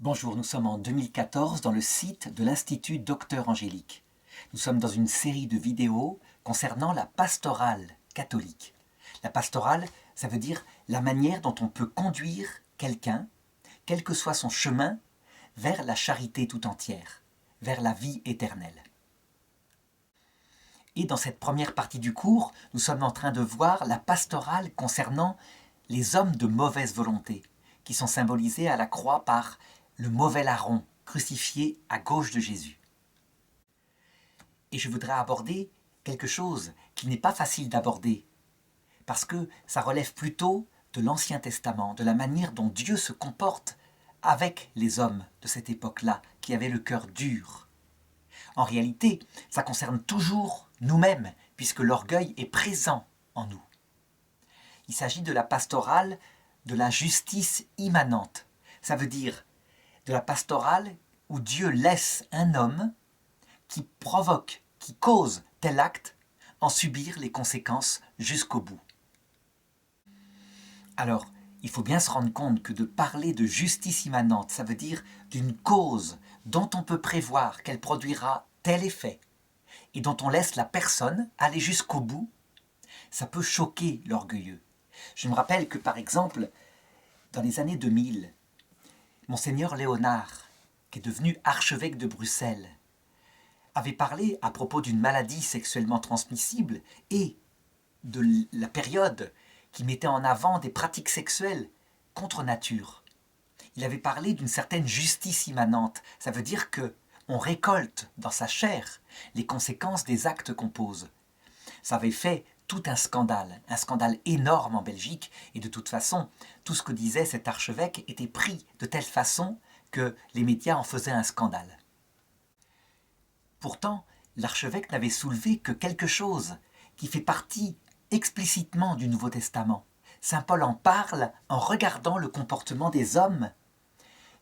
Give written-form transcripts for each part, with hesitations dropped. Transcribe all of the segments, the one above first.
Bonjour, nous sommes en 2014 dans le site de l'Institut Docteur Angélique. Nous sommes dans une série de vidéos concernant la pastorale catholique. La pastorale, ça veut dire la manière dont on peut conduire quelqu'un, quel que soit son chemin, vers la charité tout entière, vers la vie éternelle. Et dans cette première partie du cours, nous sommes en train de voir la pastorale concernant les hommes de mauvaise volonté, qui sont symbolisés à la croix par le mauvais larron crucifié à gauche de Jésus. Et je voudrais aborder quelque chose qui n'est pas facile d'aborder, parce que ça relève plutôt de l'Ancien Testament, de la manière dont Dieu se comporte avec les hommes de cette époque-là, qui avaient le cœur dur. En réalité, ça concerne toujours nous-mêmes, puisque l'orgueil est présent en nous. Il s'agit de la pastorale de la justice immanente. Ça veut dire de la pastorale où Dieu laisse un homme qui provoque, qui cause tel acte, en subir les conséquences jusqu'au bout. Alors, il faut bien se rendre compte que de parler de justice immanente, ça veut dire d'une cause dont on peut prévoir qu'elle produira tel effet et dont on laisse la personne aller jusqu'au bout, ça peut choquer l'orgueilleux. Je me rappelle que, par exemple, dans les années 2000, Monseigneur Léonard, qui est devenu archevêque de Bruxelles, avait parlé à propos d'une maladie sexuellement transmissible et de la période qui mettait en avant des pratiques sexuelles contre nature. Il avait parlé d'une certaine justice immanente. Ça veut dire qu'on récolte dans sa chair les conséquences des actes qu'on pose. Ça avait fait tout un scandale énorme en Belgique, et de toute façon, tout ce que disait cet archevêque était pris de telle façon que les médias en faisaient un scandale. Pourtant, l'archevêque n'avait soulevé que quelque chose qui fait partie explicitement du Nouveau Testament. Saint Paul en parle en regardant le comportement des hommes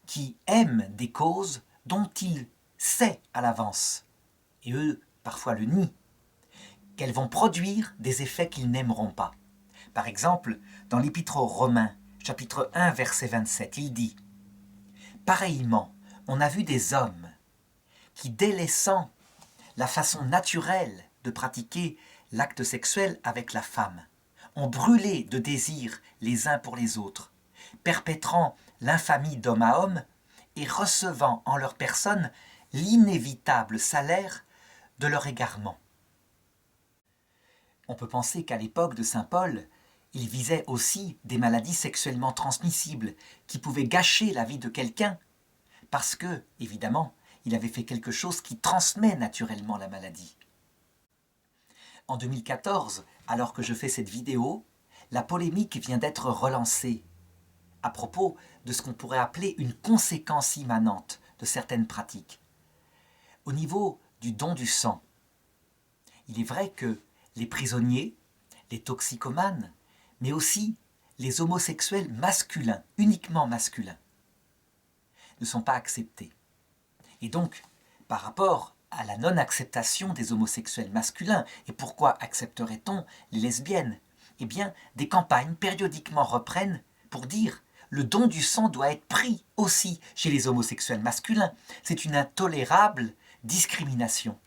qui aiment des causes dont il sait à l'avance, et eux parfois le nient, qu'elles vont produire des effets qu'ils n'aimeront pas. Par exemple, dans l'Épître aux Romains, chapitre 1, verset 27, il dit « Pareillement, on a vu des hommes qui, délaissant la façon naturelle de pratiquer l'acte sexuel avec la femme, ont brûlé de désir les uns pour les autres, perpétrant l'infamie d'homme à homme et recevant en leur personne l'inévitable salaire de leur égarement. » On peut penser qu'à l'époque de saint Paul, il visait aussi des maladies sexuellement transmissibles qui pouvaient gâcher la vie de quelqu'un parce que, évidemment, il avait fait quelque chose qui transmet naturellement la maladie. En 2014, alors que je fais cette vidéo, la polémique vient d'être relancée à propos de ce qu'on pourrait appeler une conséquence immanente de certaines pratiques. Au niveau du don du sang, il est vrai que les prisonniers, les toxicomanes, mais aussi les homosexuels masculins, uniquement masculins, ne sont pas acceptés. Et donc, par rapport à la non-acceptation des homosexuels masculins, et pourquoi accepterait-on les lesbiennes? Eh bien, des campagnes périodiquement reprennent pour dire « le don du sang doit être pris aussi chez les homosexuels masculins ». C'est une intolérable discrimination.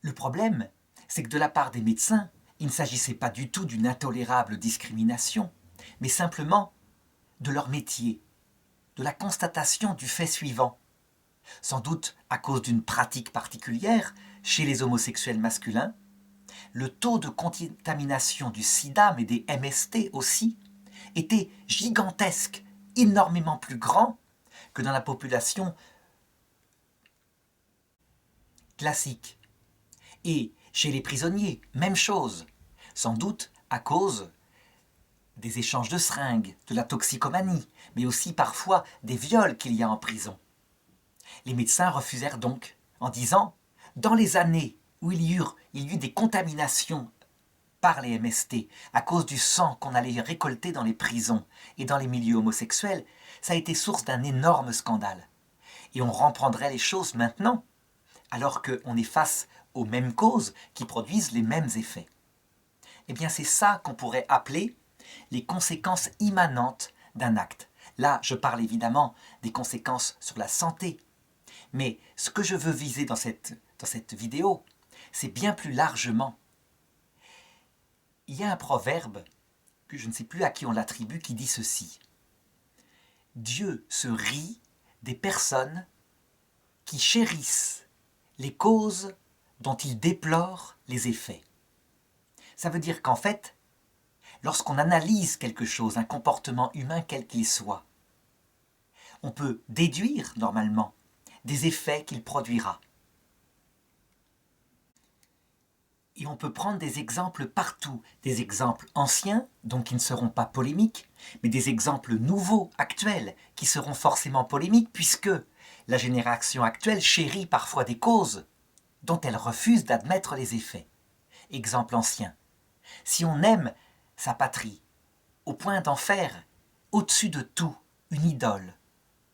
Le problème, c'est que de la part des médecins, il ne s'agissait pas du tout d'une intolérable discrimination, mais simplement de leur métier, de la constatation du fait suivant. Sans doute à cause d'une pratique particulière chez les homosexuels masculins, le taux de contamination du sida, mais des MST aussi, était gigantesque, énormément plus grand que dans la population classique. Et chez les prisonniers, même chose, sans doute à cause des échanges de seringues, de la toxicomanie, mais aussi parfois des viols qu'il y a en prison. Les médecins refusèrent donc, en disant « Dans les années où il y eut des contaminations par les MST, à cause du sang qu'on allait récolter dans les prisons et dans les milieux homosexuels, ça a été source d'un énorme scandale. Et on reprendrait les choses maintenant, alors qu'on est face aux mêmes causes qui produisent les mêmes effets. » Eh bien, c'est ça qu'on pourrait appeler les conséquences immanentes d'un acte. Là, je parle évidemment des conséquences sur la santé. Mais ce que je veux viser dans cette vidéo, c'est bien plus largement. Il y a un proverbe, que je ne sais plus à qui on l'attribue, qui dit ceci. Dieu se rit des personnes qui chérissent les causes dont il déplore les effets. Ça veut dire qu'en fait, lorsqu'on analyse quelque chose, un comportement humain quel qu'il soit, on peut déduire normalement des effets qu'il produira. Et on peut prendre des exemples partout, des exemples anciens, donc qui ne seront pas polémiques, mais des exemples nouveaux, actuels, qui seront forcément polémiques, puisque la génération actuelle chérit parfois des causes dont elle refuse d'admettre les effets. Exemple ancien. Si on aime sa patrie, au point d'en faire, au-dessus de tout, une idole,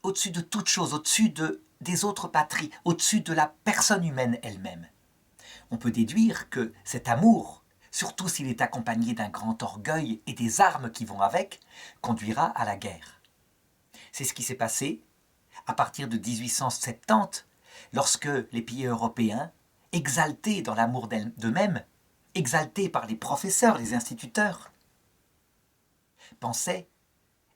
au-dessus de toute chose, au-dessus des autres patries, au-dessus de la personne humaine elle-même, on peut déduire que cet amour, surtout s'il est accompagné d'un grand orgueil et des armes qui vont avec, conduira à la guerre. C'est ce qui s'est passé à partir de 1870, lorsque les pays européens, exaltés dans l'amour d'eux-mêmes, exaltés par les professeurs, les instituteurs, pensaient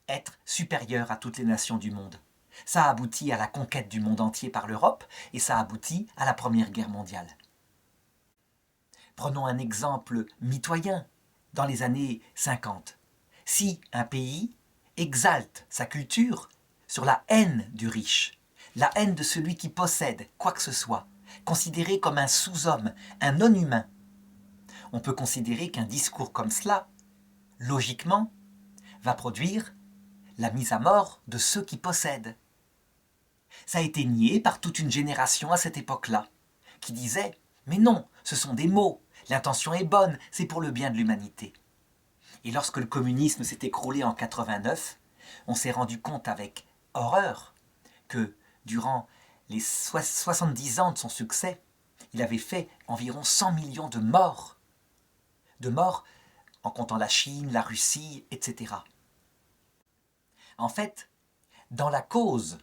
être supérieurs à toutes les nations du monde. Ça a abouti à la conquête du monde entier par l'Europe et ça a abouti à la Première Guerre mondiale. Prenons un exemple mitoyen dans les années 50. Si un pays exalte sa culture sur la haine du riche, la haine de celui qui possède quoi que ce soit, considéré comme un sous-homme, un non-humain, on peut considérer qu'un discours comme cela, logiquement, va produire la mise à mort de ceux qui possèdent. Ça a été nié par toute une génération à cette époque-là, qui disait « Mais non, ce sont des mots, l'intention est bonne, c'est pour le bien de l'humanité. » Et lorsque le communisme s'est écroulé en 89, on s'est rendu compte avec horreur que durant les 70 ans de son succès, il avait fait environ 100 millions de morts en comptant la Chine, la Russie, etc. En fait, dans la cause,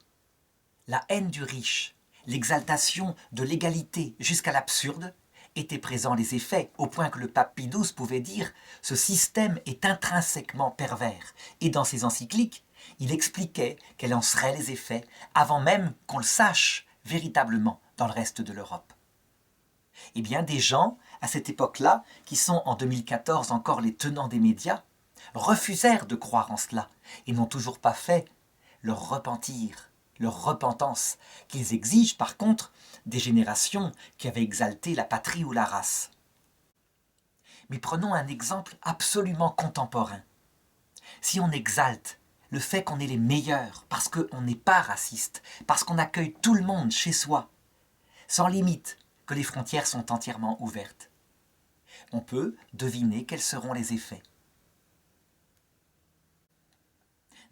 la haine du riche, l'exaltation de l'égalité jusqu'à l'absurde, étaient présents les effets, au point que le pape Pie XII pouvait dire « ce système est intrinsèquement pervers ». Et dans ses encycliques, il expliquait quels en seraient les effets, avant même qu'on le sache véritablement dans le reste de l'Europe. Eh bien, des gens, à cette époque-là, qui sont en 2014 encore les tenants des médias, refusèrent de croire en cela et n'ont toujours pas fait leur repentir, leur repentance, qu'ils exigent par contre des générations qui avaient exalté la patrie ou la race. Mais prenons un exemple absolument contemporain. Si on exalte le fait qu'on est les meilleurs parce qu'on n'est pas raciste, parce qu'on accueille tout le monde chez soi, sans limite, que les frontières sont entièrement ouvertes, on peut deviner quels seront les effets.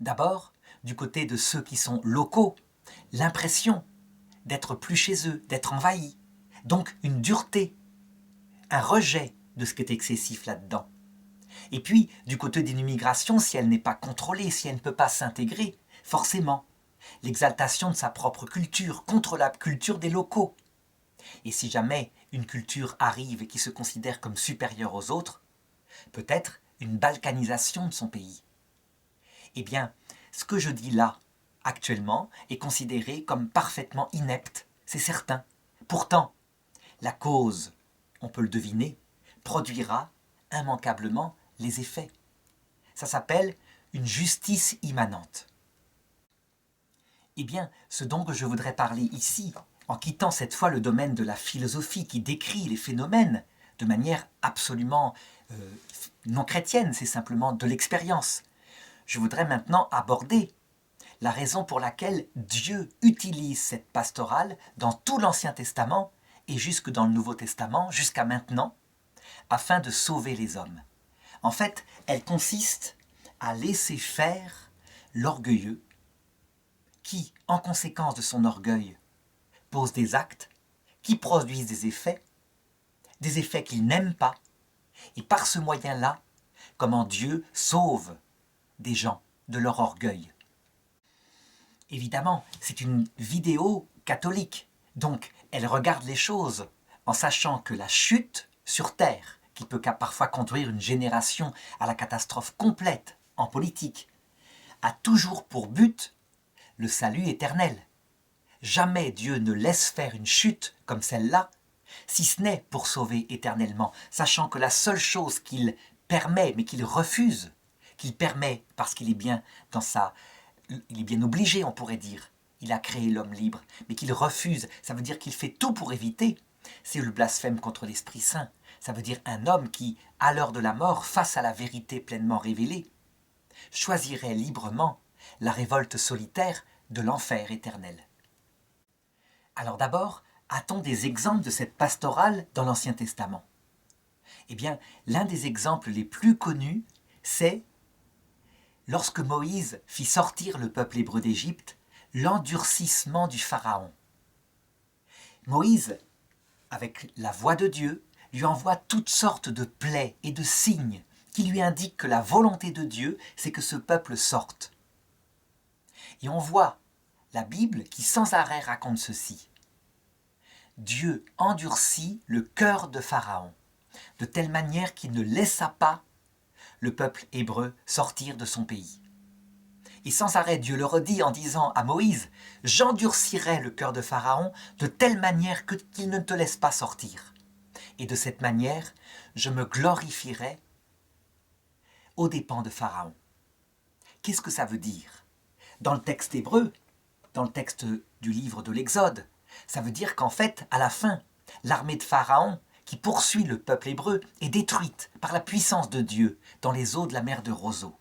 D'abord, du côté de ceux qui sont locaux, l'impression d'être plus chez eux, d'être envahis, donc une dureté, un rejet de ce qui est excessif là-dedans. Et puis, du côté d'une immigration, si elle n'est pas contrôlée, si elle ne peut pas s'intégrer, forcément, l'exaltation de sa propre culture contre la culture des locaux. Et si jamais une culture arrive et qui se considère comme supérieure aux autres, peut-être une balkanisation de son pays. Eh bien, ce que je dis là, actuellement, est considéré comme parfaitement inepte, c'est certain. Pourtant, la cause, on peut le deviner, produira immanquablement les effets. Ça s'appelle une justice immanente. Eh bien, ce dont je voudrais parler ici, en quittant cette fois le domaine de la philosophie qui décrit les phénomènes de manière absolument non chrétienne, c'est simplement de l'expérience. Je voudrais maintenant aborder la raison pour laquelle Dieu utilise cette pastorale dans tout l'Ancien Testament et jusque dans le Nouveau Testament, jusqu'à maintenant, afin de sauver les hommes. En fait, elle consiste à laisser faire l'orgueilleux qui, en conséquence de son orgueil, pose des actes qui produisent des effets qu'il n'aime pas, et par ce moyen-là, comment Dieu sauve des gens de leur orgueil. Évidemment, c'est une vidéo catholique, donc elle regarde les choses en sachant que la chute sur Terre, qui peut parfois conduire une génération à la catastrophe complète en politique, a toujours pour but le salut éternel. Jamais Dieu ne laisse faire une chute comme celle-là, si ce n'est pour sauver éternellement, sachant que la seule chose qu'il permet, mais qu'il refuse, qu'il permet parce qu'il est bien il est bien obligé, on pourrait dire. Il a créé l'homme libre, mais qu'il refuse, ça veut dire qu'il fait tout pour éviter. C'est le blasphème contre l'Esprit Saint. Ça veut dire un homme qui, à l'heure de la mort, face à la vérité pleinement révélée, choisirait librement la révolte solitaire de l'enfer éternel. Alors d'abord, a-t-on des exemples de cette pastorale dans l'Ancien Testament? Eh bien, l'un des exemples les plus connus, c'est lorsque Moïse fit sortir le peuple hébreu d'Égypte, l'endurcissement du Pharaon. Moïse, avec la voix de Dieu, lui envoie toutes sortes de plaies et de signes qui lui indiquent que la volonté de Dieu, c'est que ce peuple sorte. Et on voit la Bible qui sans arrêt raconte ceci. Dieu endurcit le cœur de Pharaon, de telle manière qu'il ne laissa pas le peuple hébreu sortir de son pays. Et sans arrêt, Dieu le redit en disant à Moïse, « J'endurcirai le cœur de Pharaon de telle manière qu'il ne te laisse pas sortir. Et de cette manière, je me glorifierai aux dépens de Pharaon. » Qu'est-ce que ça veut dire? Dans le texte hébreu, dans le texte du livre de l'Exode, ça veut dire qu'en fait, à la fin, l'armée de Pharaon, qui poursuit le peuple hébreu, est détruite par la puissance de Dieu dans les eaux de la mer de Roseau.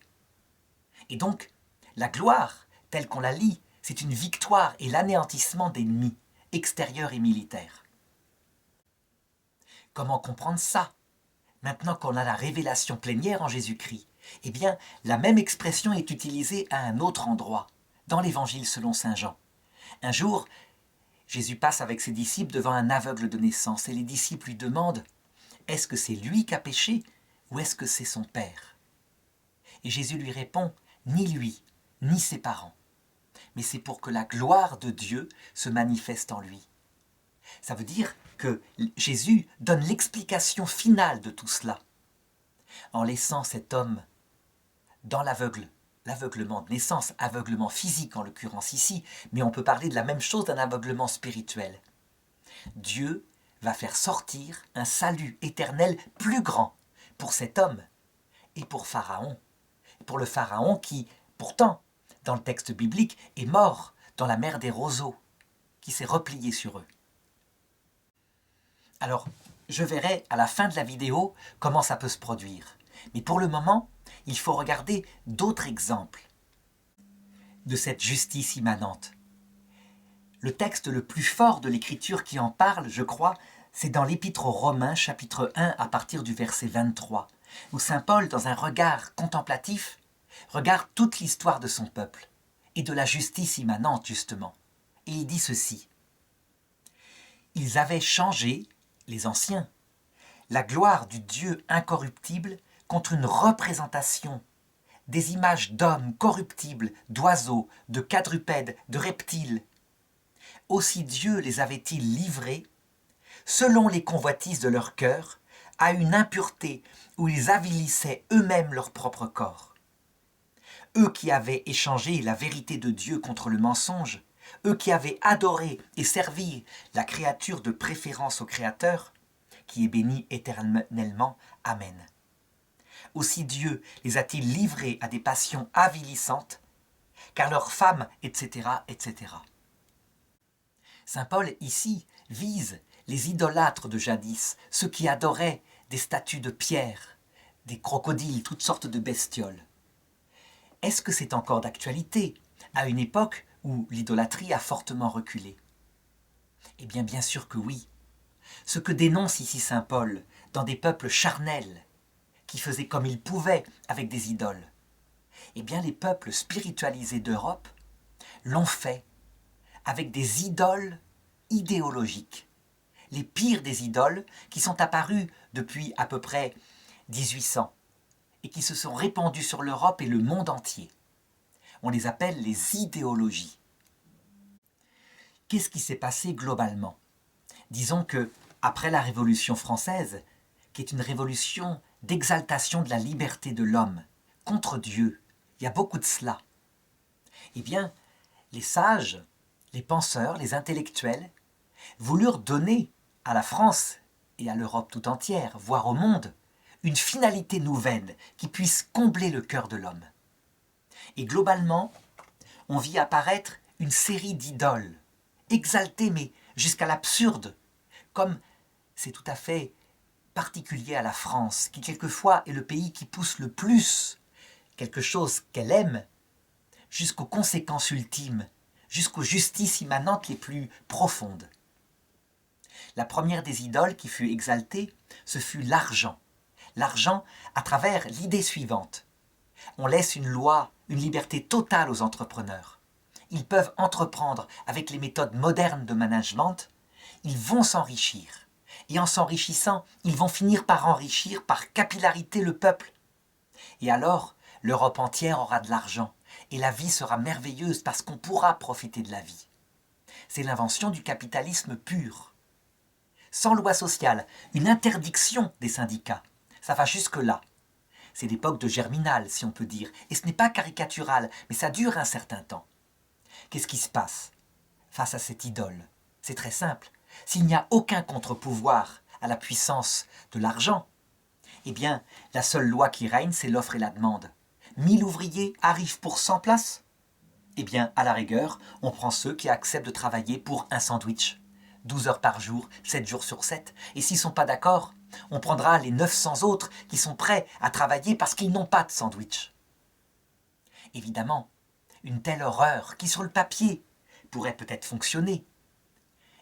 Et donc, la gloire, telle qu'on la lit, c'est une victoire et l'anéantissement d'ennemis, extérieurs et militaires. Comment comprendre ça? Maintenant qu'on a la révélation plénière en Jésus-Christ, eh bien, la même expression est utilisée à un autre endroit, dans l'Évangile selon saint Jean. Un jour, Jésus passe avec ses disciples devant un aveugle de naissance et les disciples lui demandent « Est-ce que c'est lui qui a péché ou est-ce que c'est son père ?» Et Jésus lui répond « Ni lui, ni ses parents, mais c'est pour que la gloire de Dieu se manifeste en lui. » Ça veut dire que Jésus donne l'explication finale de tout cela, en laissant cet homme dans l'aveuglement de naissance, aveuglement physique en l'occurrence ici, mais on peut parler de la même chose d'un aveuglement spirituel. Dieu va faire sortir un salut éternel plus grand pour cet homme et pour Pharaon. Pour le Pharaon qui, pourtant, dans le texte biblique, est mort dans la mer des roseaux, qui s'est replié sur eux. Alors, je verrai à la fin de la vidéo comment ça peut se produire. Mais pour le moment, il faut regarder d'autres exemples de cette justice immanente. Le texte le plus fort de l'Écriture qui en parle, je crois, c'est dans l'Épître aux Romains, chapitre 1, à partir du verset 23, où saint Paul, dans un regard contemplatif, regarde toute l'histoire de son peuple et de la justice immanente, justement. Et il dit ceci. « Ils avaient changé, les anciens, la gloire du Dieu incorruptible contre une représentation des images d'hommes corruptibles, d'oiseaux, de quadrupèdes, de reptiles. Aussi Dieu les avait-il livrés, selon les convoitises de leur cœur, à une impureté où ils avilissaient eux-mêmes leur propre corps. Eux qui avaient échangé la vérité de Dieu contre le mensonge, eux qui avaient adoré et servi la créature de préférence au Créateur, qui est béni éternellement. Amen. Aussi Dieu les a-t-il livrés à des passions avilissantes, car leurs femmes, etc., etc. Saint Paul, ici, vise les idolâtres de jadis, ceux qui adoraient des statues de pierre, des crocodiles, toutes sortes de bestioles. Est-ce que c'est encore d'actualité, à une époque où l'idolâtrie a fortement reculé? Eh bien, bien sûr que oui. Ce que dénonce ici saint Paul, dans des peuples charnels, qui faisaient comme ils pouvaient avec des idoles, eh bien, les peuples spiritualisés d'Europe l'ont fait avec des idoles idéologiques. Les pires des idoles qui sont apparues depuis à peu près 1800 et qui se sont répandues sur l'Europe et le monde entier. On les appelle les idéologies. qu'est-ce qui s'est passé globalement? Disons que, après la Révolution française, qui est une révolution d'exaltation de la liberté de l'homme contre Dieu, il y a beaucoup de cela. Eh bien, les sages, les penseurs, les intellectuels, voulurent donner à la France et à l'Europe tout entière, voire au monde, une finalité nouvelle qui puisse combler le cœur de l'homme. Et globalement, on vit apparaître une série d'idoles, exaltées mais jusqu'à l'absurde, comme c'est tout à fait particulier à la France, qui quelquefois est le pays qui pousse le plus quelque chose qu'elle aime, jusqu'aux conséquences ultimes, jusqu'aux justices immanentes les plus profondes. La première des idoles qui fut exaltée, ce fut l'argent. L'argent à travers l'idée suivante. On laisse une loi, une liberté totale aux entrepreneurs. Ils peuvent entreprendre avec les méthodes modernes de management, ils vont s'enrichir. Et en s'enrichissant, ils vont finir par enrichir par capillarité le peuple. Et alors, l'Europe entière aura de l'argent. Et la vie sera merveilleuse parce qu'on pourra profiter de la vie. C'est l'invention du capitalisme pur. Sans loi sociale, une interdiction des syndicats. Ça va jusque-là. C'est l'époque de Germinal, si on peut dire. Et ce n'est pas caricatural, mais ça dure un certain temps. Qu'est-ce qui se passe face à cette idole? C'est très simple. S'il n'y a aucun contre-pouvoir à la puissance de l'argent, eh bien, la seule loi qui règne, c'est l'offre et la demande. 1000 ouvriers arrivent pour 100 places? Eh bien, à la rigueur, on prend ceux qui acceptent de travailler pour un sandwich. 12 heures par jour, 7 jours sur 7. Et s'ils ne sont pas d'accord, on prendra les 900 autres qui sont prêts à travailler parce qu'ils n'ont pas de sandwich. Évidemment, une telle horreur qui sur le papier pourrait peut-être fonctionner,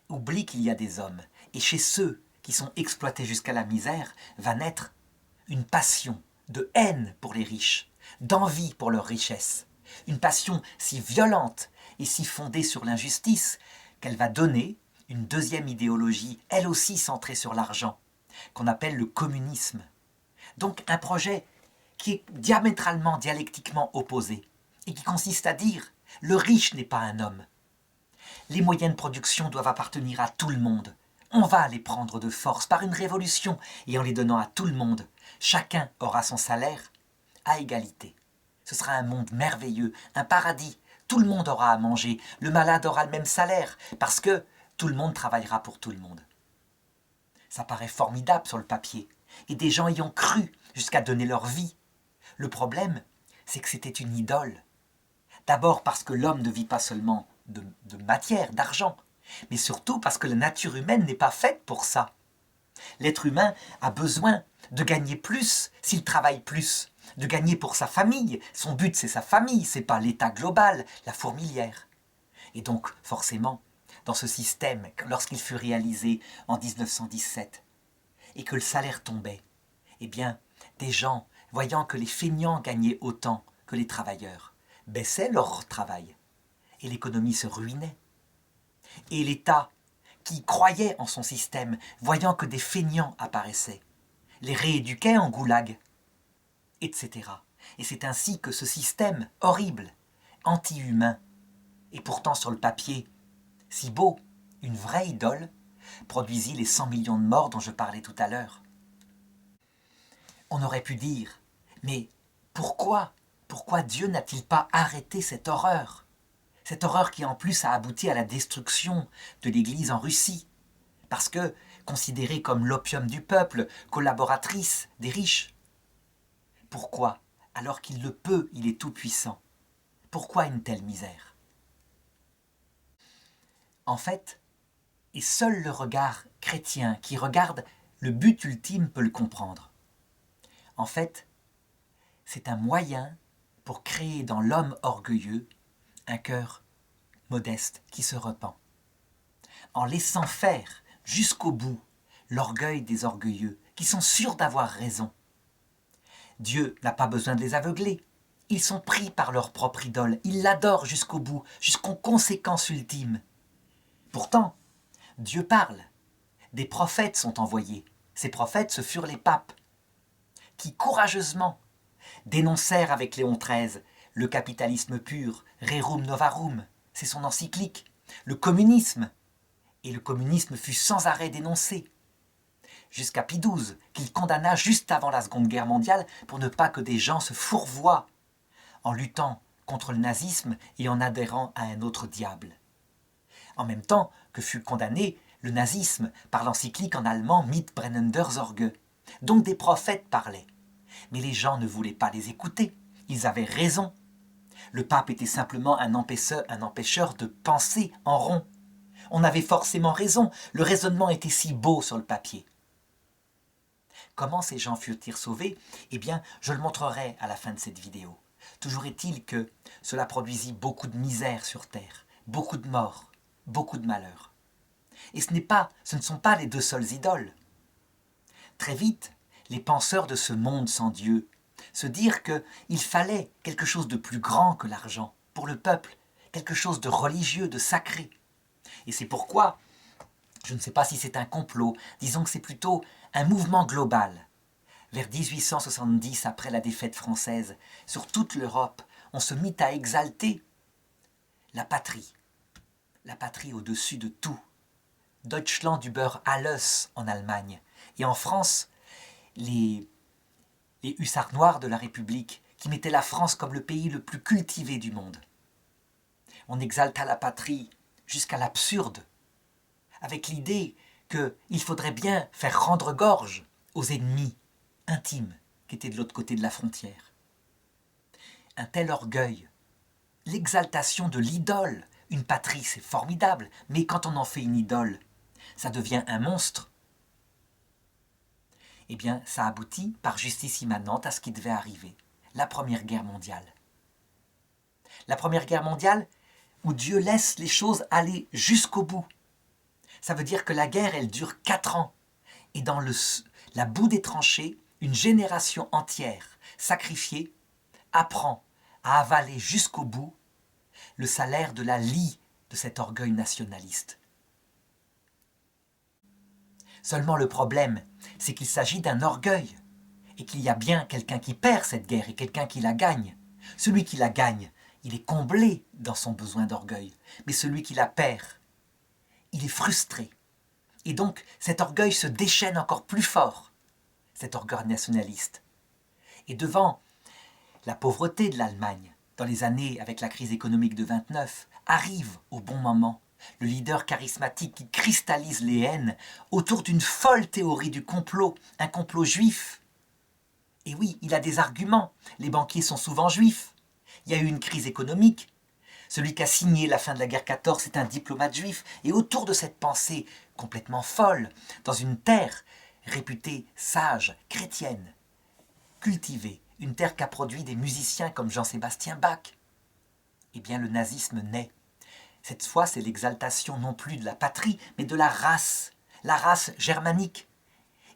oublie qu'il y a des hommes. Et chez ceux qui sont exploités jusqu'à la misère va naître une passion de haine pour les riches, d'envie pour leur richesse. Une passion si violente et si fondée sur l'injustice qu'elle va donner une deuxième idéologie, elle aussi centrée sur l'argent, qu'on appelle le communisme. Donc un projet qui est diamétralement, dialectiquement opposé, et qui consiste à dire « le riche n'est pas un homme ». Les moyens de production doivent appartenir à tout le monde. On va les prendre de force par une révolution, et en les donnant à tout le monde, chacun aura son salaire à égalité. Ce sera un monde merveilleux, un paradis. Tout le monde aura à manger, le malade aura le même salaire, parce que tout le monde travaillera pour tout le monde. Ça paraît formidable sur le papier, et des gens y ont cru jusqu'à donner leur vie. Le problème, c'est que c'était une idole. D'abord parce que l'homme ne vit pas seulement de matière, d'argent, mais surtout parce que la nature humaine n'est pas faite pour ça. L'être humain a besoin de gagner plus s'il travaille plus, de gagner pour sa famille. Son but, c'est sa famille, c'est pas l'état global, la fourmilière. Et donc, forcément, dans ce système, lorsqu'il fut réalisé en 1917, et que le salaire tombait, eh bien, des gens, voyant que les feignants gagnaient autant que les travailleurs, baissaient leur travail, et l'économie se ruinait. Et l'État, qui croyait en son système, voyant que des feignants apparaissaient, les rééduquait en goulag, etc. Et c'est ainsi que ce système horrible, anti-humain, et pourtant sur le papier, si beau, une vraie idole, produisit les 100 millions de morts dont je parlais tout à l'heure. On aurait pu dire, mais pourquoi Dieu n'a-t-il pas arrêté cette horreur? Cette horreur qui en plus a abouti à la destruction de l'Église en Russie, parce que, considérée comme l'opium du peuple, collaboratrice des riches. Pourquoi? Alors qu'il le peut, il est tout-puissant. Pourquoi une telle misère? En fait, et seul le regard chrétien qui regarde le but ultime peut le comprendre. En fait, c'est un moyen pour créer dans l'homme orgueilleux un cœur modeste qui se repent. En laissant faire jusqu'au bout l'orgueil des orgueilleux qui sont sûrs d'avoir raison. Dieu n'a pas besoin de les aveugler. Ils sont pris par leur propre idole. Ils l'adorent jusqu'au bout, jusqu'aux conséquences ultimes. Pourtant, Dieu parle. Des prophètes sont envoyés. Ces prophètes, ce furent les papes, qui courageusement dénoncèrent avec Léon XIII le capitalisme pur, Rerum Novarum, c'est son encyclique, le communisme, et le communisme fut sans arrêt dénoncé, jusqu'à Pie XII, qu'il condamna juste avant la Seconde Guerre mondiale pour ne pas que des gens se fourvoient en luttant contre le nazisme et en adhérant à un autre diable. En même temps que fut condamné le nazisme par l'encyclique en allemand Mitbrennender Sorge, dont des prophètes parlaient. Mais les gens ne voulaient pas les écouter, ils avaient raison. Le pape était simplement un empêcheur de penser en rond. On avait forcément raison, le raisonnement était si beau sur le papier. Comment ces gens furent-ils sauvés? Eh bien, je le montrerai à la fin de cette vidéo. Toujours est-il que cela produisit beaucoup de misère sur terre, beaucoup de morts, beaucoup de malheurs. Et ce ne sont pas les deux seules idoles. Très vite, les penseurs de ce monde sans Dieu se dirent qu'il fallait quelque chose de plus grand que l'argent pour le peuple, quelque chose de religieux, de sacré. Et c'est pourquoi, je ne sais pas si c'est un complot, disons que c'est plutôt un mouvement global. Vers 1870, après la défaite française, sur toute l'Europe, on se mit à exalter la patrie au-dessus de tout. Deutschland über alles en Allemagne. Et en France, les hussards noirs de la République, qui mettaient la France comme le pays le plus cultivé du monde. On exalta la patrie jusqu'à l'absurde, avec l'idée qu'il faudrait bien faire rendre gorge aux ennemis intimes qui étaient de l'autre côté de la frontière. Un tel orgueil, l'exaltation de l'idole, une patrie c'est formidable, mais quand on en fait une idole, ça devient un monstre. Eh bien, ça aboutit par justice immanente à ce qui devait arriver, la Première Guerre mondiale. La Première Guerre mondiale où Dieu laisse les choses aller jusqu'au bout. Ça veut dire que la guerre, elle dure 4 ans. Et dans la boue des tranchées, une génération entière, sacrifiée, apprend à avaler jusqu'au bout le salaire de la lie de cet orgueil nationaliste. Seulement le problème, c'est qu'il s'agit d'un orgueil, et qu'il y a bien quelqu'un qui perd cette guerre et quelqu'un qui la gagne. Celui qui la gagne, il est comblé dans son besoin d'orgueil, mais celui qui la perd, il est frustré. Et donc cet orgueil se déchaîne encore plus fort, cet orgueil nationaliste. Et devant la pauvreté de l'Allemagne, dans les années avec la crise économique de 29, arrive au bon moment le leader charismatique qui cristallise les haines autour d'une folle théorie du complot, un complot juif. Et oui, il a des arguments, les banquiers sont souvent juifs. Il y a eu une crise économique. Celui qui a signé la fin de la guerre 14, c'est un diplomate juif. Et autour de cette pensée complètement folle, dans une terre réputée sage, chrétienne, cultivée, une terre qui a produit des musiciens comme Jean-Sébastien Bach, eh bien le nazisme naît. Cette fois, c'est l'exaltation non plus de la patrie, mais de la race germanique.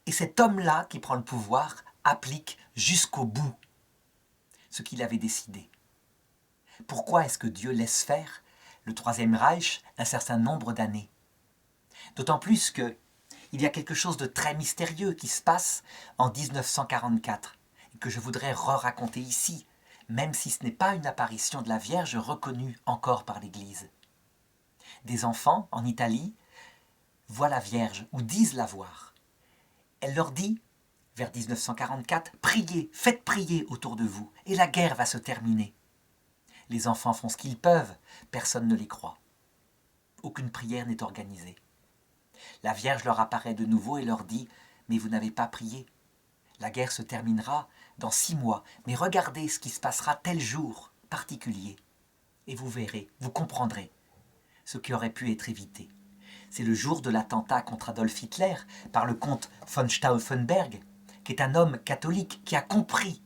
Et cet homme-là qui prend le pouvoir applique jusqu'au bout ce qu'il avait décidé. Pourquoi est-ce que Dieu laisse faire le Troisième Reich un certain nombre d'années? D'autant plus qu'il y a quelque chose de très mystérieux qui se passe en 1944 et que je voudrais raconter ici, même si ce n'est pas une apparition de la Vierge reconnue encore par l'Église. Des enfants en Italie voient la Vierge ou disent la voir. Elle leur dit, vers 1944, « Priez, faites prier autour de vous et la guerre va se terminer. » Les enfants font ce qu'ils peuvent, personne ne les croit. Aucune prière n'est organisée. La Vierge leur apparaît de nouveau et leur dit « Mais vous n'avez pas prié. La guerre se terminera dans 6 mois, mais regardez ce qui se passera tel jour particulier. Et vous verrez, vous comprendrez ce qui aurait pu être évité. » C'est le jour de l'attentat contre Adolf Hitler par le comte von Stauffenberg, qui est un homme catholique qui a compris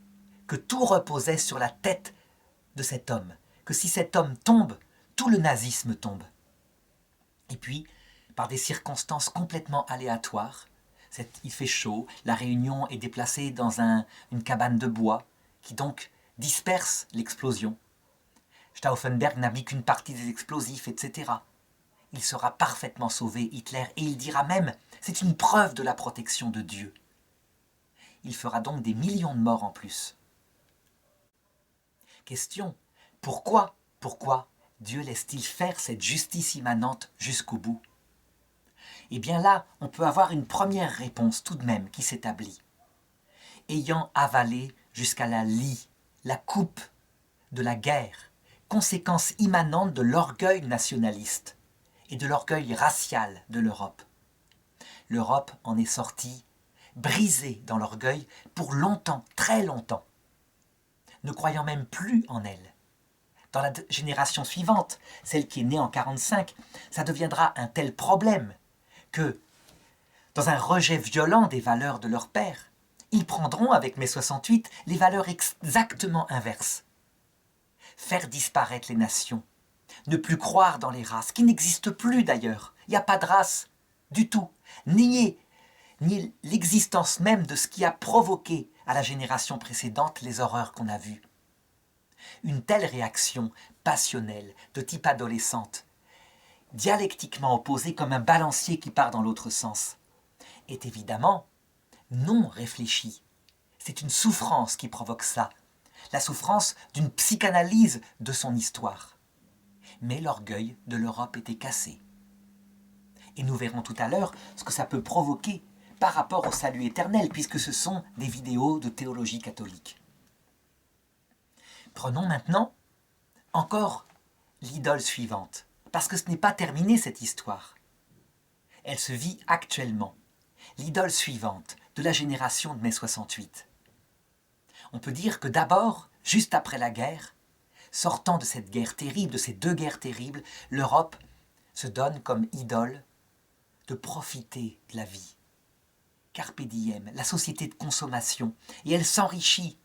que tout reposait sur la tête de cet homme, que si cet homme tombe, tout le nazisme tombe. Et puis, par des circonstances complètement aléatoires, il fait chaud, la réunion est déplacée dans une cabane de bois, qui donc disperse l'explosion. Stauffenberg n'a mis qu'une partie des explosifs, etc. Il sera parfaitement sauvé, Hitler, et il dira même « c'est une preuve de la protection de Dieu ». Il fera donc des millions de morts en plus. Question, pourquoi Dieu laisse-t-il faire cette justice immanente jusqu'au bout? Eh bien là, on peut avoir une première réponse tout de même qui s'établit. Ayant avalé jusqu'à la lie, la coupe de la guerre, conséquence immanente de l'orgueil nationaliste et de l'orgueil racial de l'Europe. L'Europe en est sortie brisée dans l'orgueil pour longtemps, très longtemps, ne croyant même plus en elle. Dans la génération suivante, celle qui est née en 1945, ça deviendra un tel problème que, dans un rejet violent des valeurs de leur père, ils prendront avec mai 68 les valeurs exactement inverses. Faire disparaître les nations, ne plus croire dans les races, qui n'existent plus d'ailleurs. Il n'y a pas de race du tout. Nier l'existence même de ce qui a provoqué à la génération précédente les horreurs qu'on a vues. Une telle réaction passionnelle, de type adolescente, dialectiquement opposée comme un balancier qui part dans l'autre sens, est évidemment non réfléchie. C'est une souffrance qui provoque ça, la souffrance d'une psychanalyse de son histoire. Mais l'orgueil de l'Europe était cassé. Et nous verrons tout à l'heure ce que ça peut provoquer par rapport au salut éternel, puisque ce sont des vidéos de théologie catholique. Prenons maintenant encore l'idole suivante, parce que ce n'est pas terminé cette histoire. Elle se vit actuellement. L'idole suivante de la génération de mai 68. On peut dire que d'abord, juste après la guerre, sortant de cette guerre terrible, de ces deux guerres terribles, l'Europe se donne comme idole de profiter de la vie. Carpe diem, la société de consommation, et elle s'enrichit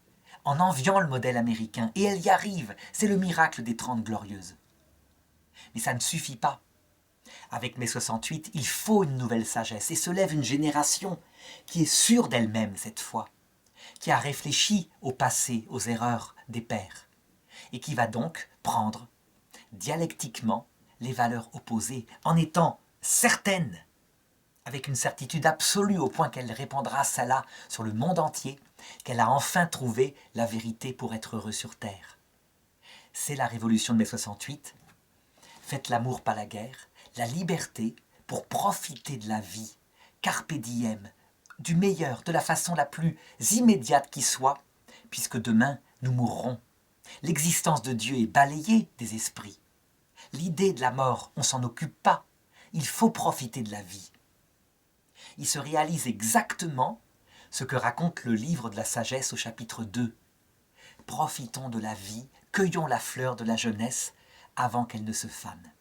en enviant le modèle américain, et elle y arrive, c'est le miracle des 30 Glorieuses. Mais ça ne suffit pas. Avec mai 68, il faut une nouvelle sagesse, et se lève une génération qui est sûre d'elle-même cette fois, qui a réfléchi au passé, aux erreurs des pères, et qui va donc prendre dialectiquement les valeurs opposées, en étant certaine, avec une certitude absolue au point qu'elle répandra celle-là sur le monde entier, qu'elle a enfin trouvé la vérité pour être heureux sur terre. C'est la révolution de mai 68. Faites l'amour, pas la guerre, la liberté pour profiter de la vie, carpe diem, du meilleur, de la façon la plus immédiate qui soit, puisque demain nous mourrons. L'existence de Dieu est balayée des esprits. L'idée de la mort, on ne s'en occupe pas. Il faut profiter de la vie. Il se réalise exactement ce que raconte le livre de la sagesse au chapitre 2. Profitons de la vie, cueillons la fleur de la jeunesse avant qu'elle ne se fane.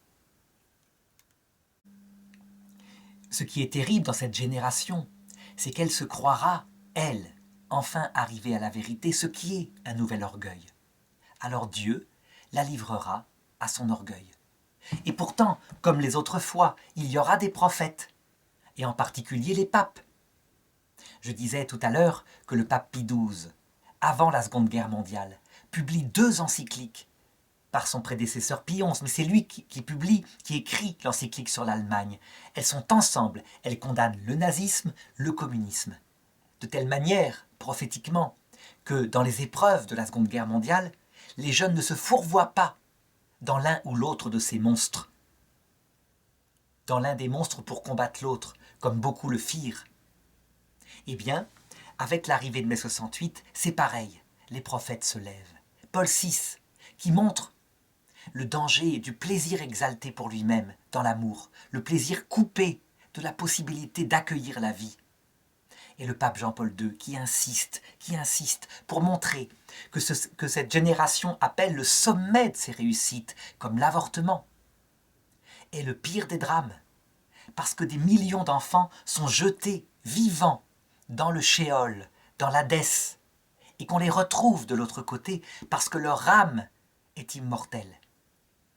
Ce qui est terrible dans cette génération, c'est qu'elle se croira, elle, enfin arrivée à la vérité, ce qui est un nouvel orgueil. Alors Dieu la livrera à son orgueil. Et pourtant, comme les autres fois, il y aura des prophètes, et en particulier les papes. Je disais tout à l'heure que le pape Pie XII, avant la Seconde Guerre mondiale, publie 2 encycliques par son prédécesseur Pie XI, mais c'est lui qui publie, qui écrit l'encyclique sur l'Allemagne. Elles sont ensemble, elles condamnent le nazisme, le communisme. De telle manière, prophétiquement, que dans les épreuves de la Seconde Guerre mondiale, les jeunes ne se fourvoient pas dans l'un ou l'autre de ces monstres, dans l'un des monstres pour combattre l'autre, comme beaucoup le firent. Eh bien, avec l'arrivée de mai 68, c'est pareil, les prophètes se lèvent. Paul VI, qui montre le danger du plaisir exalté pour lui-même dans l'amour, le plaisir coupé de la possibilité d'accueillir la vie. Et le pape Jean-Paul II qui insiste pour montrer que cette génération appelle le sommet de ses réussites, comme l'avortement, est le pire des drames, parce que des millions d'enfants sont jetés vivants dans le shéol, dans l'Hadès, et qu'on les retrouve de l'autre côté parce que leur âme est immortelle.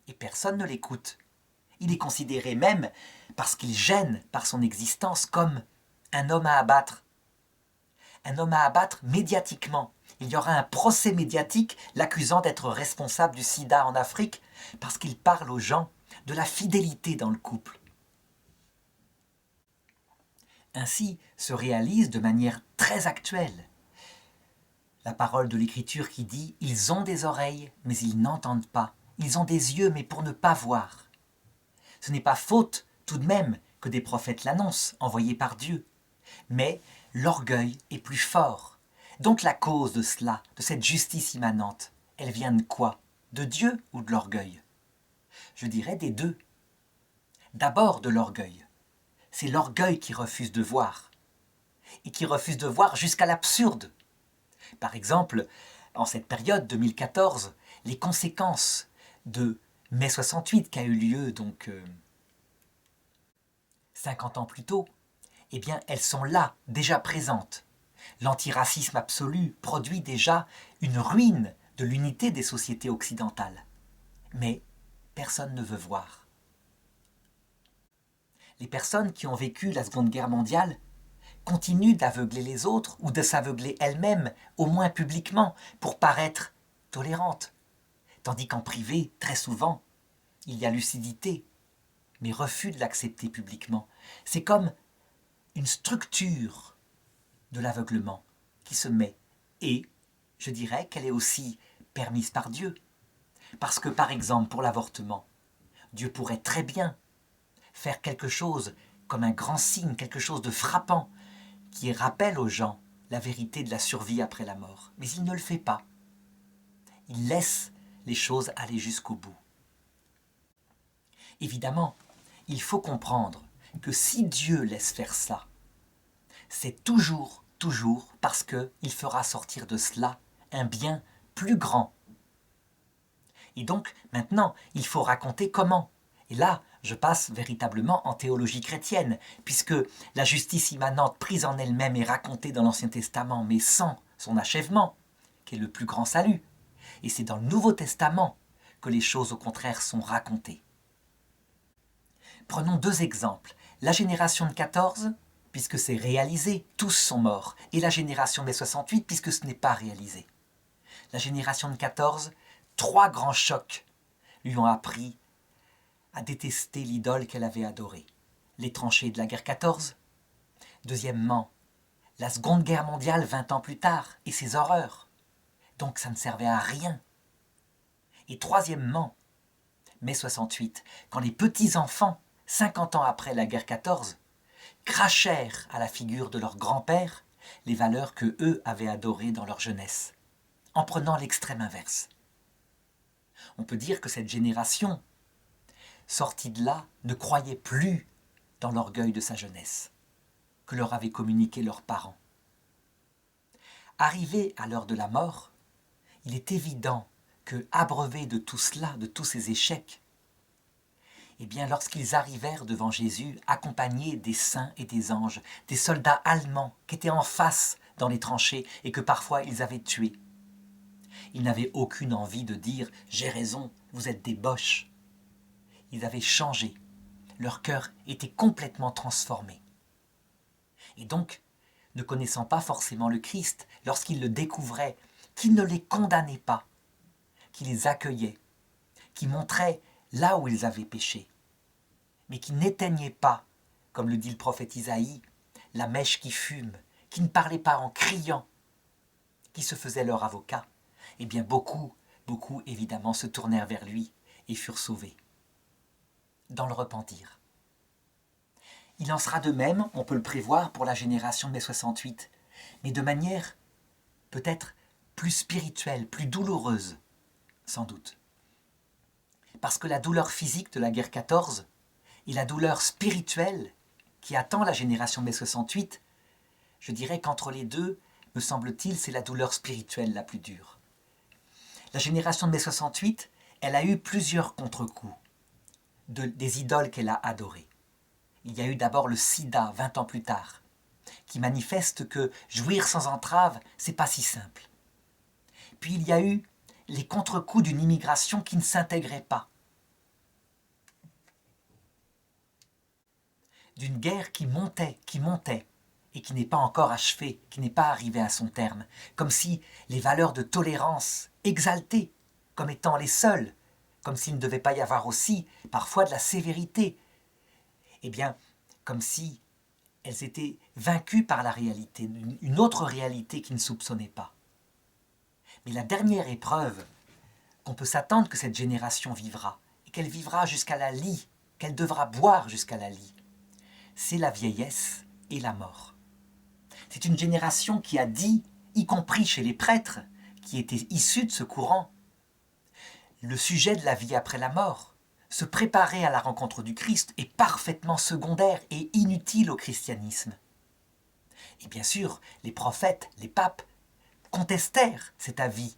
Et personne ne l'écoute. Il est considéré même, parce qu'il gêne par son existence, comme un homme à abattre. Un homme à abattre médiatiquement. Il y aura un procès médiatique l'accusant d'être responsable du sida en Afrique parce qu'il parle aux gens de la fidélité dans le couple. Ainsi se réalise de manière très actuelle la parole de l'Écriture qui dit « Ils ont des oreilles, mais ils n'entendent pas. Ils ont des yeux, mais pour ne pas voir. Ce n'est pas faute, tout de même, que des prophètes l'annoncent, envoyés par Dieu. Mais l'orgueil est plus fort. Donc la cause de cela, de cette justice immanente, elle vient de quoi? De Dieu ou de l'orgueil? Je dirais des deux. D'abord de l'orgueil. C'est l'orgueil qui refuse de voir. Et qui refuse de voir jusqu'à l'absurde. Par exemple, en cette période 2014, les conséquences de mai 68 qui a eu lieu donc 50 ans plus tôt, eh bien elles sont là, déjà présentes. L'antiracisme absolu produit déjà une ruine de l'unité des sociétés occidentales. Mais personne ne veut voir. Les personnes qui ont vécu la Seconde Guerre mondiale continuent d'aveugler les autres ou de s'aveugler elles-mêmes, au moins publiquement, pour paraître tolérantes. Tandis qu'en privé, très souvent, il y a lucidité, mais refus de l'accepter publiquement. C'est comme une structure de l'aveuglement qui se met. Et je dirais qu'elle est aussi permise par Dieu. Parce que, par exemple, pour l'avortement, Dieu pourrait très bien faire quelque chose comme un grand signe, quelque chose de frappant, qui rappelle aux gens la vérité de la survie après la mort. Mais il ne le fait pas. Il laisse les choses aller jusqu'au bout. Évidemment, il faut comprendre que si Dieu laisse faire ça, c'est toujours parce qu'il fera sortir de cela un bien plus grand. Et donc, maintenant, il faut raconter comment. Et là, je passe véritablement en théologie chrétienne, puisque la justice immanente prise en elle-même est racontée dans l'Ancien Testament, mais sans son achèvement, qui est le plus grand salut. Et c'est dans le Nouveau Testament que les choses, au contraire, sont racontées. Prenons deux exemples. La génération de 14, puisque c'est réalisé, tous sont morts, et la génération des 68, puisque ce n'est pas réalisé. La génération de 14, 3 grands chocs lui ont appris à détester l'idole qu'elle avait adorée. Les tranchées de la guerre 14. Deuxièmement, la Seconde Guerre mondiale 20 ans plus tard et ses horreurs. Donc ça ne servait à rien. Et troisièmement, mai 68, quand les petits-enfants, 50 ans après la guerre 14, crachèrent à la figure de leur grand-père les valeurs que eux avaient adorées dans leur jeunesse, en prenant l'extrême inverse. On peut dire que cette génération, sortie de là, ne croyait plus dans l'orgueil de sa jeunesse, que leur avaient communiqué leurs parents. Arrivé à l'heure de la mort, il est évident que, abreuvés de tout cela, de tous ces échecs, eh bien, lorsqu'ils arrivèrent devant Jésus, accompagnés des saints et des anges, des soldats allemands qui étaient en face dans les tranchées et que parfois ils avaient tués, ils n'avaient aucune envie de dire « j'ai raison, vous êtes des boches ». Ils avaient changé, leur cœur était complètement transformé. Et donc, ne connaissant pas forcément le Christ, lorsqu'ils le découvraient, qui ne les condamnait pas, qui les accueillait, qui montrait là où ils avaient péché, mais qui n'éteignait pas, comme le dit le prophète Isaïe, la mèche qui fume, qui ne parlait pas en criant, qui se faisait leur avocat, eh bien beaucoup évidemment se tournèrent vers lui et furent sauvés, dans le repentir. Il en sera de même, on peut le prévoir pour la génération de mai 68, mais de manière peut-être plus spirituelle, plus douloureuse, sans doute. Parce que la douleur physique de la guerre 14 et la douleur spirituelle qui attend la génération de mai 68, je dirais qu'entre les deux, me semble-t-il, c'est la douleur spirituelle la plus dure. La génération de mai 68, elle a eu plusieurs contre-coups des idoles qu'elle a adorées. Il y a eu d'abord le sida 20 ans plus tard, qui manifeste que jouir sans entrave, c'est pas si simple. Puis il y a eu les contre-coups d'une immigration qui ne s'intégrait pas, d'une guerre qui montait, et qui n'est pas encore achevée, qui n'est pas arrivée à son terme, comme si les valeurs de tolérance exaltées comme étant les seules, comme s'il ne devait pas y avoir aussi parfois de la sévérité, eh bien, comme si elles étaient vaincues par la réalité, une autre réalité qui ne soupçonnait pas. Mais la dernière épreuve qu'on peut s'attendre que cette génération vivra, et qu'elle vivra jusqu'à la lie, qu'elle devra boire jusqu'à la lie, c'est la vieillesse et la mort. C'est une génération qui a dit, y compris chez les prêtres, qui étaient issus de ce courant, le sujet de la vie après la mort, se préparer à la rencontre du Christ est parfaitement secondaire et inutile au christianisme. Et bien sûr, les prophètes, les papes, contestèrent cet avis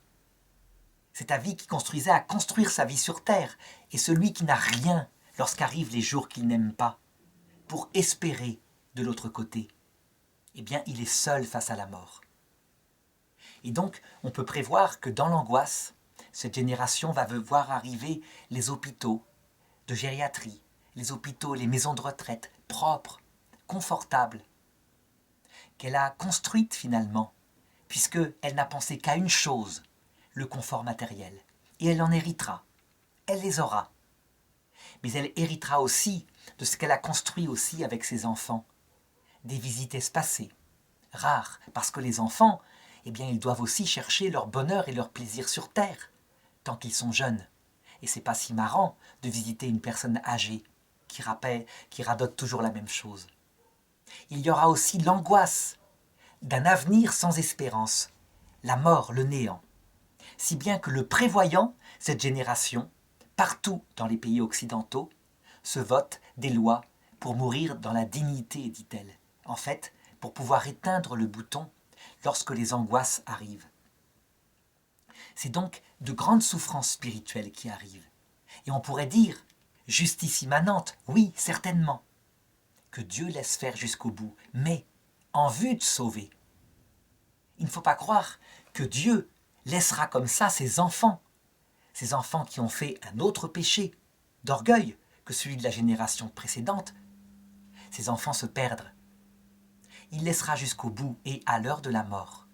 qui construisait à construire sa vie sur terre, et celui qui n'a rien lorsqu'arrivent les jours qu'il n'aime pas, pour espérer de l'autre côté, eh bien il est seul face à la mort. Et donc, on peut prévoir que dans l'angoisse, cette génération va voir arriver les hôpitaux de gériatrie, les hôpitaux, les maisons de retraite, propres, confortables, qu'elle a construites finalement, puisqu'elle n'a pensé qu'à une chose, le confort matériel. Et elle en héritera, elle les aura. Mais elle héritera aussi de ce qu'elle a construit aussi avec ses enfants, des visites espacées, rares, parce que les enfants, eh bien, ils doivent aussi chercher leur bonheur et leur plaisir sur terre, tant qu'ils sont jeunes. Et c'est pas si marrant de visiter une personne âgée qui radote toujours la même chose. Il y aura aussi l'angoisse d'un avenir sans espérance, la mort, le néant. Si bien que le prévoyant, cette génération, partout dans les pays occidentaux, se vote des lois pour mourir dans la dignité, dit-elle. En fait, pour pouvoir éteindre le bouton lorsque les angoisses arrivent. C'est donc de grandes souffrances spirituelles qui arrivent. Et on pourrait dire, justice immanente, oui, certainement, que Dieu laisse faire jusqu'au bout, mais en vue de sauver. Il ne faut pas croire que Dieu laissera comme ça ses enfants qui ont fait un autre péché d'orgueil que celui de la génération précédente, ces enfants se perdre. Il laissera jusqu'au bout et à l'heure de la mort,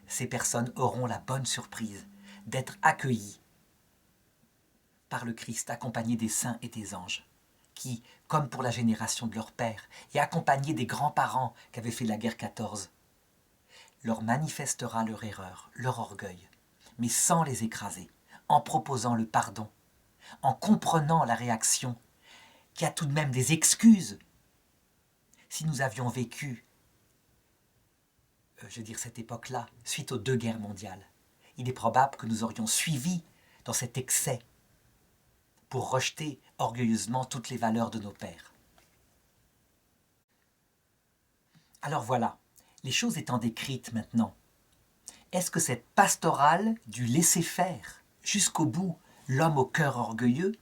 ces personnes auront la bonne surprise d'être accueillies par le Christ, accompagné des saints et des anges, qui, comme pour la génération de leur père, et accompagné des grands-parents qu'avaient fait la guerre 14, leur manifestera leur erreur, leur orgueil, mais sans les écraser, en proposant le pardon, en comprenant la réaction, qui a tout de même des excuses. Si nous avions vécu, cette époque-là, suite aux 2 guerres mondiales, il est probable que nous aurions suivi dans cet excès pour rejeter orgueilleusement toutes les valeurs de nos pères. Alors voilà, les choses étant décrites maintenant, est-ce que cette pastorale du laisser-faire jusqu'au bout, l'homme au cœur orgueilleux,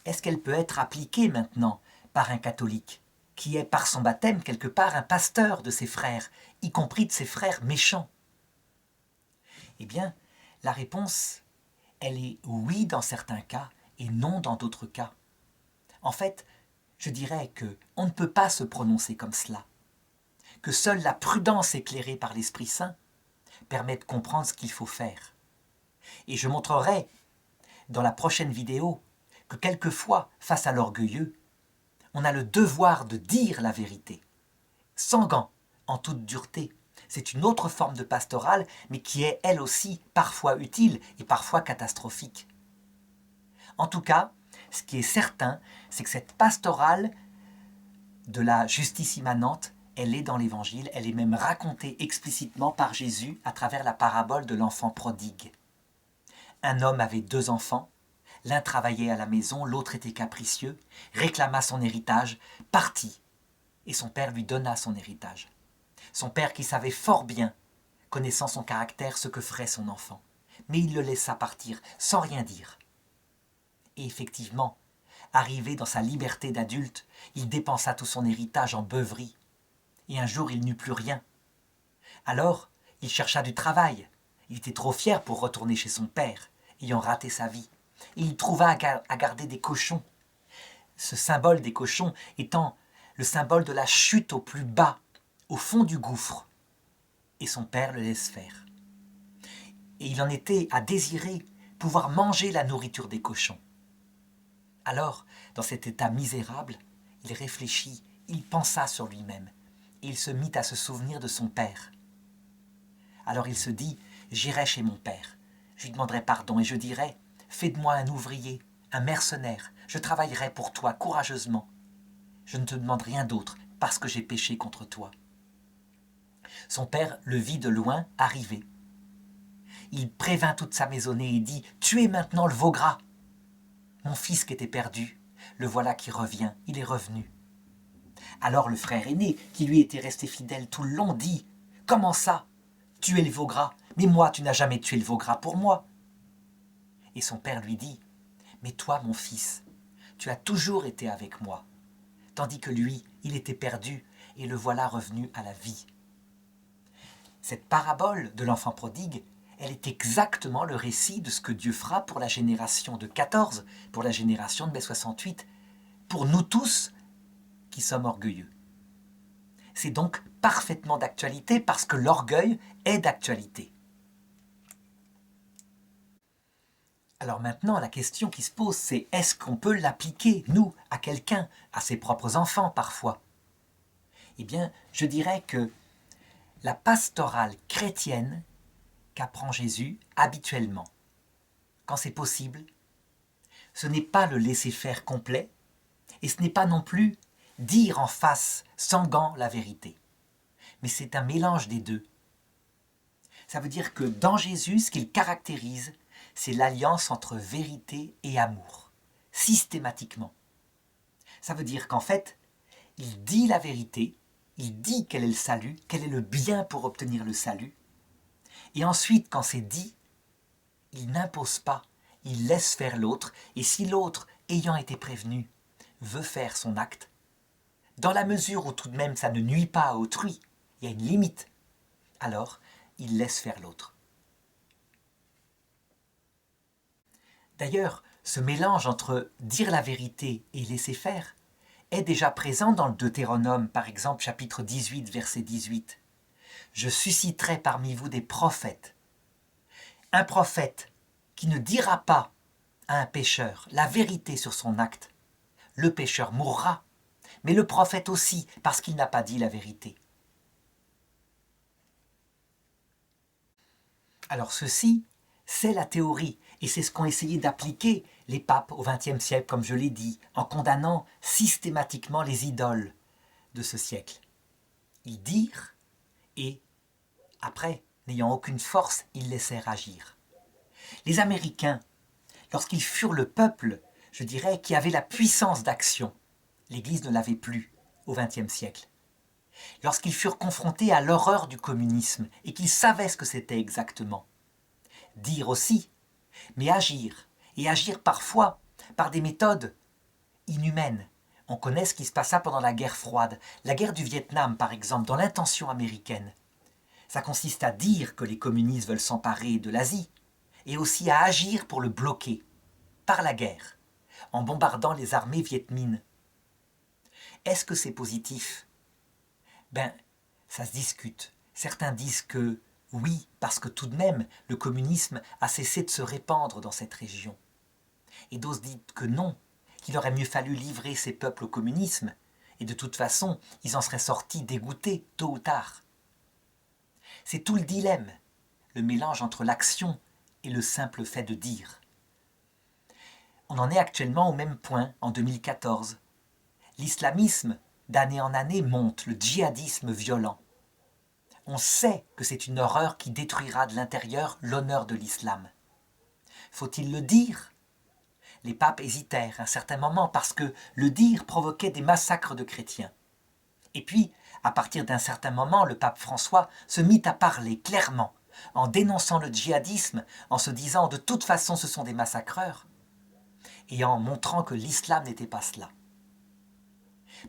est-ce qu'elle peut être appliquée maintenant par un catholique qui est par son baptême quelque part un pasteur de ses frères, y compris de ses frères méchants? Eh bien, la réponse, elle est oui dans certains cas et non dans d'autres cas. En fait, je dirais qu'on ne peut pas se prononcer comme cela, que seule la prudence éclairée par l'Esprit Saint permet de comprendre ce qu'il faut faire. Et je montrerai dans la prochaine vidéo que quelquefois, face à l'orgueilleux, on a le devoir de dire la vérité, sans gants, en toute dureté. C'est une autre forme de pastorale, mais qui est elle aussi parfois utile et parfois catastrophique. En tout cas, ce qui est certain, c'est que cette pastorale de la justice immanente, elle est dans l'Évangile, elle est même racontée explicitement par Jésus à travers la parabole de l'enfant prodigue. Un homme avait 2 enfants, l'un travaillait à la maison, l'autre était capricieux, réclama son héritage, partit, et son père lui donna son héritage. Son père qui savait fort bien, connaissant son caractère, ce que ferait son enfant. Mais il le laissa partir, sans rien dire. Et effectivement, arrivé dans sa liberté d'adulte, il dépensa tout son héritage en beuverie. Et un jour, il n'eut plus rien. Alors, il chercha du travail. Il était trop fier pour retourner chez son père, ayant raté sa vie. Et il trouva à garder des cochons. Ce symbole des cochons étant le symbole de la chute au plus bas, au fond du gouffre. Et son père le laisse faire. Et il en était à désirer pouvoir manger la nourriture des cochons. Alors, dans cet état misérable, il réfléchit, il pensa sur lui-même, et il se mit à se souvenir de son père. Alors il se dit, j'irai chez mon père, je lui demanderai pardon et je dirai, fais de moi un ouvrier, un mercenaire, je travaillerai pour toi courageusement. Je ne te demande rien d'autre, parce que j'ai péché contre toi. » Son père le vit de loin arriver. Il prévint toute sa maisonnée et dit « Tuez maintenant le veau gras ! Mon fils qui était perdu, le voilà qui revient, il est revenu. » Alors le frère aîné, qui lui était resté fidèle tout le long, dit « Comment ça? Tuer le veau gras? Mais moi, tu n'as jamais tué le veau gras pour moi. » Et son père lui dit « Mais toi, mon fils, tu as toujours été avec moi, tandis que lui, il était perdu, et le voilà revenu à la vie. » Cette parabole de l'enfant prodigue, elle est exactement le récit de ce que Dieu fera pour la génération de 14, pour la génération de mai 68, pour nous tous qui sommes orgueilleux. C'est donc parfaitement d'actualité parce que l'orgueil est d'actualité. Alors maintenant, la question qui se pose, c'est est-ce qu'on peut l'appliquer, nous, à quelqu'un, à ses propres enfants parfois? Eh bien, je dirais que la pastorale chrétienne qu'apprend Jésus habituellement, quand c'est possible, ce n'est pas le laisser-faire complet, et ce n'est pas non plus dire en face, sans gants, la vérité. Mais c'est un mélange des deux. Ça veut dire que dans Jésus, ce qu'il caractérise, c'est l'alliance entre vérité et amour, systématiquement. Ça veut dire qu'en fait, il dit la vérité, il dit quel est le salut, quel est le bien pour obtenir le salut, et ensuite, quand c'est dit, il n'impose pas, il laisse faire l'autre, et si l'autre, ayant été prévenu, veut faire son acte, dans la mesure où tout de même ça ne nuit pas à autrui, il y a une limite, alors il laisse faire l'autre. D'ailleurs, ce mélange entre dire la vérité et laisser faire est déjà présent dans le Deutéronome, par exemple chapitre 18, verset 18. « Je susciterai parmi vous des prophètes. » Un prophète qui ne dira pas à un pécheur la vérité sur son acte, le pécheur mourra, mais le prophète aussi, parce qu'il n'a pas dit la vérité. Alors ceci, c'est la théorie, et c'est ce qu'ont essayé d'appliquer les papes au XXe siècle, comme je l'ai dit, en condamnant systématiquement les idoles de ce siècle. Ils dirent, et après, n'ayant aucune force, ils laissèrent agir. Les Américains, lorsqu'ils furent le peuple, je dirais, qui avait la puissance d'action, l'Église ne l'avait plus au XXe siècle. Lorsqu'ils furent confrontés à l'horreur du communisme et qu'ils savaient ce que c'était exactement, dire aussi, mais agir, et agir parfois par des méthodes inhumaines. On connaît ce qui se passa pendant la guerre froide, la guerre du Vietnam par exemple, dans l'intention américaine. Ça consiste à dire que les communistes veulent s'emparer de l'Asie, et aussi à agir pour le bloquer, par la guerre, en bombardant les armées vietmines. Est-ce que c'est positif? Ben, ça se discute. Certains disent que oui, parce que tout de même, le communisme a cessé de se répandre dans cette région. Et d'autres disent que non, qu'il aurait mieux fallu livrer ces peuples au communisme, et de toute façon, ils en seraient sortis dégoûtés, tôt ou tard. C'est tout le dilemme, le mélange entre l'action et le simple fait de dire. On en est actuellement au même point, en 2014. L'islamisme, d'année en année, monte, le djihadisme violent. On sait que c'est une horreur qui détruira de l'intérieur l'honneur de l'islam. Faut-il le dire? Les papes hésitèrent un certain moment parce que le dire provoquait des massacres de chrétiens. Et puis, à partir d'un certain moment, le pape François se mit à parler clairement, en dénonçant le djihadisme, en se disant de toute façon ce sont des massacreurs, et en montrant que l'islam n'était pas cela.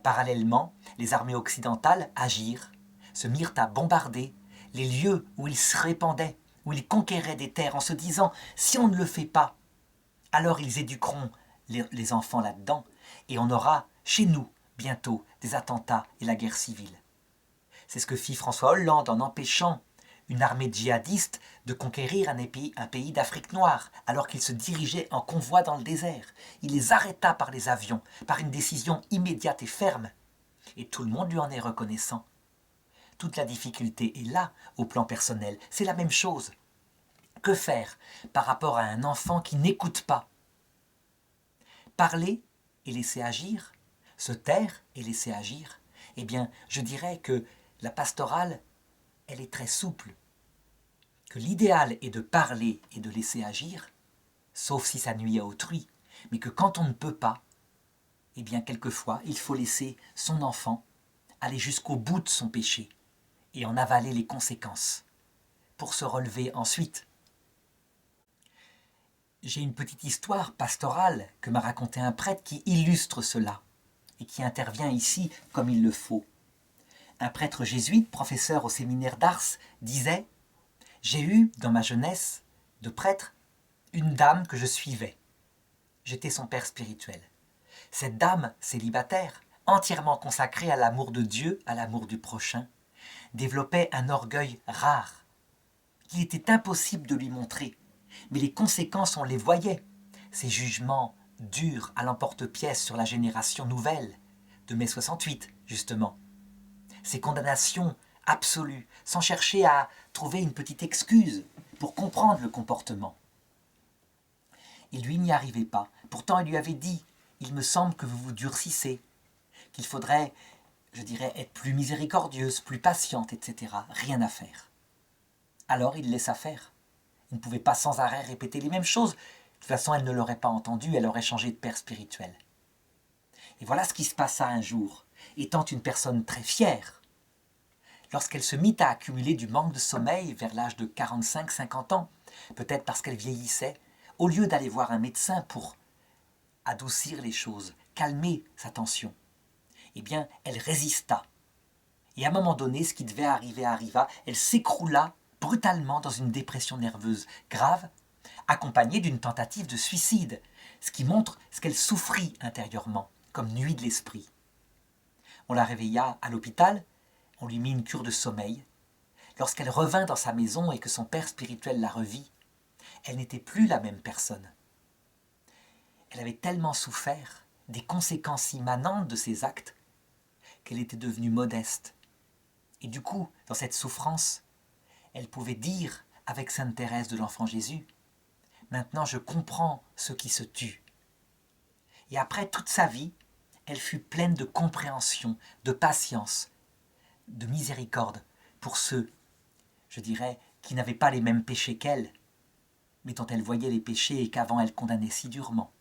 Parallèlement, les armées occidentales agirent, se mirent à bombarder les lieux où ils se répandaient, où ils conquéraient des terres en se disant « si on ne le fait pas, alors ils éduqueront les enfants là-dedans et on aura chez nous bientôt des attentats et la guerre civile ». C'est ce que fit François Hollande en empêchant une armée djihadiste de conquérir un pays d'Afrique noire alors qu'ils se dirigeaient en convoi dans le désert. Il les arrêta par les avions, par une décision immédiate et ferme. Et tout le monde lui en est reconnaissant. Toute la difficulté est là, au plan personnel. C'est la même chose. que faire par rapport à un enfant qui n'écoute pas? Parler et laisser agir, se taire et laisser agir, eh bien, je dirais que la pastorale, elle est très souple. Que l'idéal est de parler et de laisser agir, sauf si ça nuit à autrui, mais que quand on ne peut pas, eh bien, quelquefois, il faut laisser son enfant aller jusqu'au bout de son péché et en avaler les conséquences pour se relever ensuite. J'ai une petite histoire pastorale que m'a raconté un prêtre qui illustre cela et qui intervient ici comme il le faut. Un prêtre jésuite, professeur au séminaire d'Ars, disait « J'ai eu, dans ma jeunesse de prêtre, une dame que je suivais. J'étais son père spirituel. Cette dame, célibataire, entièrement consacrée à l'amour de Dieu, à l'amour du prochain, développait un orgueil rare, qu'il était impossible de lui montrer. Mais les conséquences, on les voyait. Ses jugements durs à l'emporte-pièce sur la génération nouvelle, de mai 68, justement. Ses condamnations absolues, sans chercher à trouver une petite excuse pour comprendre le comportement. Et lui n'y arrivait pas. Pourtant, il lui avait dit « Il me semble que vous vous durcissez, qu'il faudrait, je dirais, être plus miséricordieuse, plus patiente, etc. » Rien à faire. Alors il laissa faire. Il ne pouvait pas sans arrêt répéter les mêmes choses. De toute façon, elle ne l'aurait pas entendu, elle aurait changé de père spirituel. Et voilà ce qui se passa un jour. Étant une personne très fière, lorsqu'elle se mit à accumuler du manque de sommeil vers l'âge de 45-50 ans, peut-être parce qu'elle vieillissait, au lieu d'aller voir un médecin pour adoucir les choses, calmer sa tension, eh bien, elle résista. Et à un moment donné, ce qui devait arriver arriva, elle s'écroula brutalement dans une dépression nerveuse grave, accompagnée d'une tentative de suicide, ce qui montre ce qu'elle souffrit intérieurement, comme nuit de l'esprit. On la réveilla à l'hôpital, on lui mit une cure de sommeil. Lorsqu'elle revint dans sa maison et que son père spirituel la revit, elle n'était plus la même personne. Elle avait tellement souffert des conséquences immanentes de ses actes qu'elle était devenue modeste. Et du coup, dans cette souffrance, elle pouvait dire avec sainte Thérèse de l'Enfant Jésus « Maintenant je comprends ceux qui se tuent ». Et après toute sa vie, elle fut pleine de compréhension, de patience, de miséricorde pour ceux, je dirais, qui n'avaient pas les mêmes péchés qu'elle, mais dont elle voyait les péchés et qu'avant elle condamnait si durement.